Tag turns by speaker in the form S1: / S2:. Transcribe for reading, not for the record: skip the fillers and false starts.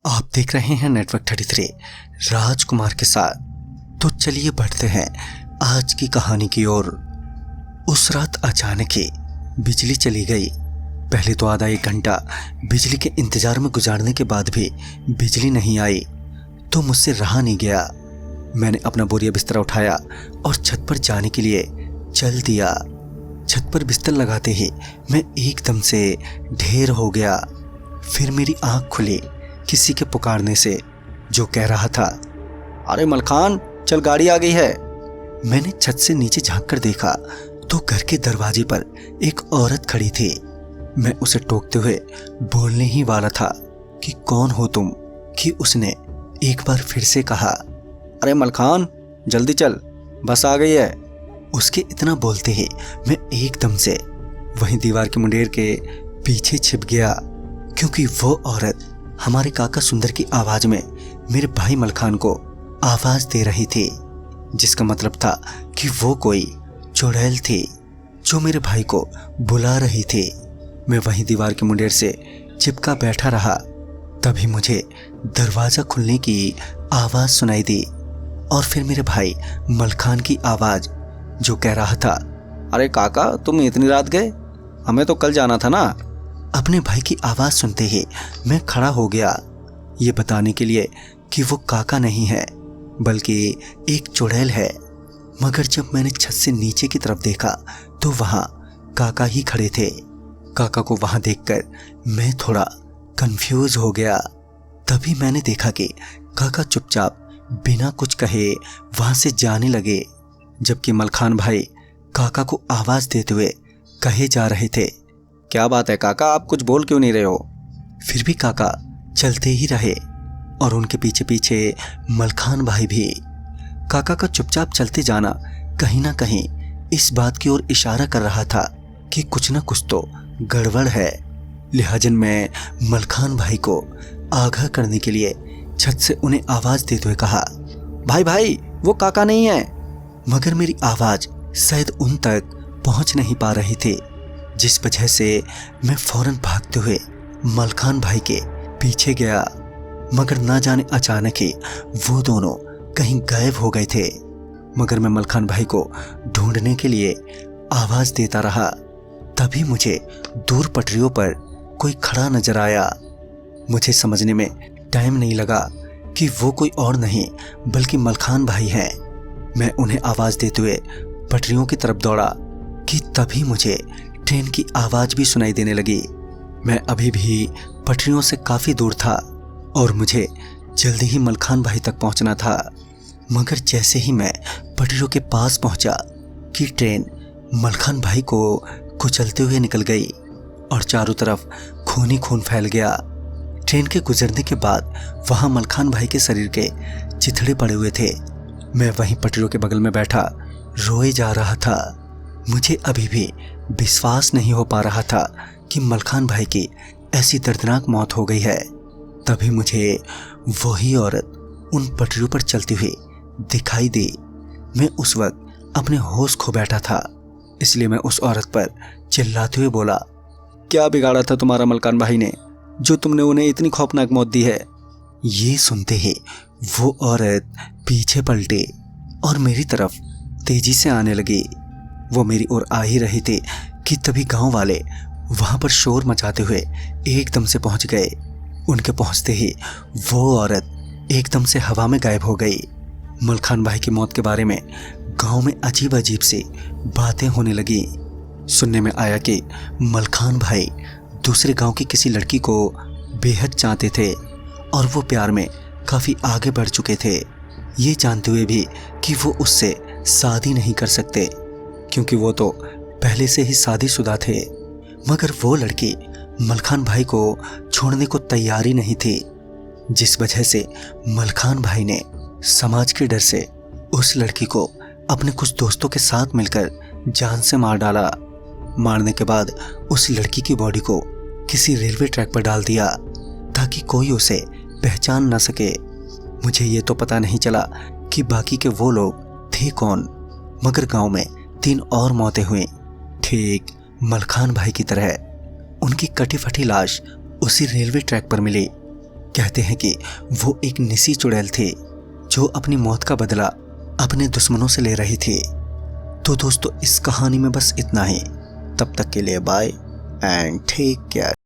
S1: आप देख रहे हैं नेटवर्क 33 राजकुमार के साथ। तो चलिए बढ़ते हैं आज की कहानी की ओर। उस रात अचानक ही बिजली चली गई। पहले तो आधा एक घंटा बिजली के इंतजार में गुजारने के बाद भी बिजली नहीं आई तो मुझसे रहा नहीं गया। मैंने अपना बोरिया बिस्तर उठाया और छत पर जाने के लिए चल दिया। छत पर बिस्तर लगाते ही मैं एकदम से ढेर हो गया। फिर मेरी आंख खुली किसी के पुकारने से, जो कह रहा था, अरे मलखान चल, गाड़ी आ गई है। मैंने छत से नीचे झांक कर देखा तो घर के दरवाजे पर एक औरत खड़ी थी। मैं उसे टोकते हुए बोलने ही वाला था कि कौन हो तुम, कि उसने एक बार फिर से कहा, अरे मलखान जल्दी चल, बस आ गई है। उसके इतना बोलते ही मैं एकदम से वहीं दीवार के मुंडेर के पीछे छिप गया, क्योंकि वो औरत हमारे काका सुंदर की आवाज में मेरे भाई मलखान को आवाज दे रही थी, जिसका मतलब था कि वो कोई चुड़ैल थी जो मेरे भाई को बुला रही थी। मैं वहीं दीवार के मुंडेर से चिपका बैठा रहा। तभी मुझे दरवाजा खुलने की आवाज सुनाई दी और फिर मेरे भाई मलखान की आवाज, जो कह रहा था, अरे काका तुम इतनी रात गए, हमें तो कल जाना था ना। अपने भाई की आवाज सुनते ही मैं खड़ा हो गया, ये बताने के लिए कि वो काका नहीं है बल्कि एक चुड़ैल है। मगर जब मैंने छत से नीचे की तरफ देखा तो वहां काका ही खड़े थे। काका को वहां देखकर मैं थोड़ा कंफ्यूज हो गया। तभी मैंने देखा कि काका चुपचाप बिना कुछ कहे वहां से जाने लगे, जबकि मलखान भाई काका को आवाज देते हुए कहे जा रहे थे, क्या बात है काका, आप कुछ बोल क्यों नहीं रहे हो। फिर भी काका चलते ही रहे और उनके पीछे पीछे मलखान भाई भी। काका का चुपचाप चलते जाना कहीं ना कहीं इस बात की ओर इशारा कर रहा था कि कुछ ना कुछ तो गड़बड़ है। लिहाजन मैं मलखान भाई को आगाह करने के लिए छत से उन्हें आवाज देते हुए कहा, भाई भाई वो काका नहीं है। मगर मेरी आवाज शायद उन तक पहुंच नहीं पा रही थी, जिस वजह से मैं फौरन भागते हुए मलखान भाई के पीछे गया। मगर ना जाने अचानक ही वो दोनों कहीं गायब हो गए थे। मगर मैं मलखान भाई को ढूंढने के लिए आवाज देता रहा। तभी मुझे दूर पटरियों पर कोई खड़ा नजर आया। मुझे समझने में टाइम नहीं लगा कि वो कोई और नहीं बल्कि मलखान भाई हैं। मैं उन्हें आवाज देते हुए पटरियों की तरफ दौड़ा कि तभी मुझे ट्रेन की आवाज भी सुनाई देने लगी। मैं अभी भी पटरियों से काफी दूर था और मुझे जल्दी ही मलखान भाई तक पहुंचना था। मगर जैसे ही मैं पटरियों के पास पहुंचा कि ट्रेन मलखान भाई को कुचलते हुए निकल गई और चारों तरफ खून ही खून फैल गया। ट्रेन के गुजरने के बाद वहां मलखान भाई के शरीर के चिथड़े पड़े हुए थे। मैं वहीं पटरियों के बगल में बैठा रोए जा रहा था। मुझे अभी भी विश्वास नहीं हो पा रहा था कि मलखान भाई की ऐसी दर्दनाक मौत हो गई है। तभी मुझे वही औरत उन पटरियों पर चलती हुई दिखाई दी। मैं उस वक्त अपने होश खो बैठा था, इसलिए मैं उस औरत पर चिल्लाते हुए बोला, क्या बिगाड़ा था तुम्हारा मलखान भाई ने, जो तुमने उन्हें इतनी खौफनाक मौत दी है। ये सुनते ही वो औरत पीछे पलटी और मेरी तरफ तेजी से आने लगी। वो मेरी ओर आ ही रही थी कि तभी गांव वाले वहां पर शोर मचाते हुए एकदम से पहुंच गए। उनके पहुंचते ही वो औरत एकदम से हवा में गायब हो गई। मलखान भाई की मौत के बारे में गांव में अजीब अजीब सी बातें होने लगी। सुनने में आया कि मलखान भाई दूसरे गांव की किसी लड़की को बेहद चाहते थे और वो प्यार में काफी आगे बढ़ चुके थे, ये जानते हुए भी कि वो उससे शादी नहीं कर सकते, क्योंकि वो तो पहले से ही शादीशुदा थे। मगर वो लड़की मलखान भाई को छोड़ने को तैयार ही नहीं थी, जिस वजह से मलखान भाई ने समाज के डर से उस लड़की को अपने कुछ दोस्तों के साथ मिलकर जान से मार डाला। मारने के बाद उस लड़की की बॉडी को किसी रेलवे ट्रैक पर डाल दिया ताकि कोई उसे पहचान न सके। मुझे ये तो पता नहीं चला कि बाकी के वो लोग थे कौन, मगर गांव में 3 और मौतें हुई, ठीक मलखान भाई की तरह। उनकी कटी फटी लाश उसी रेलवे ट्रैक पर मिली। कहते हैं कि वो एक निसी चुड़ैल थी जो अपनी मौत का बदला अपने दुश्मनों से ले रही थी। तो दोस्तों, इस कहानी में बस इतना ही। तब तक के लिए बाय एंड टेक केयर।